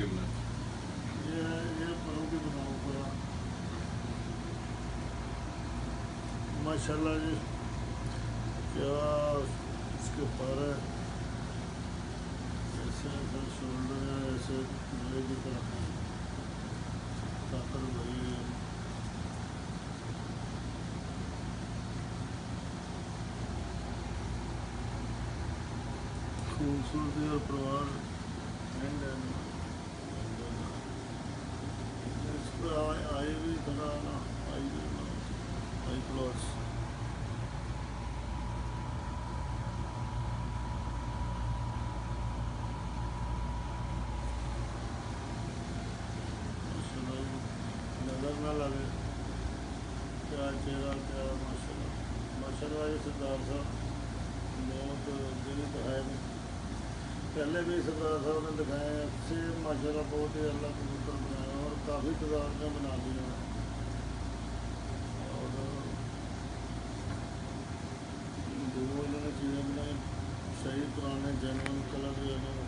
गिरना। ये परों की बनाओ पूरा माशाल्लाह जी। क्या इसके पर है, ऐसे ऐसे शोल्डर है, ऐसे लोहे की तरह ताकत भरी है। खूबसूरती और परिवार इस पर आई भी थोड़ा ना आई क्लॉथ्स नजर ना लगे। क्या चेहरा, क्या माशाल्लाह माशाल्लाह। ये सरदार साहब बहुत दिन दिखाए थे, पहले भी सरदार साहब ने दिखाए हैं अच्छे माशाल्लाह। बहुत ही अल्लाह कबूतर बनाया और काफ़ी तादाद में बना दिया है। और जो इन्होंने चीज़ें बनाई सही पुराने जेनुइन कलर जो है ना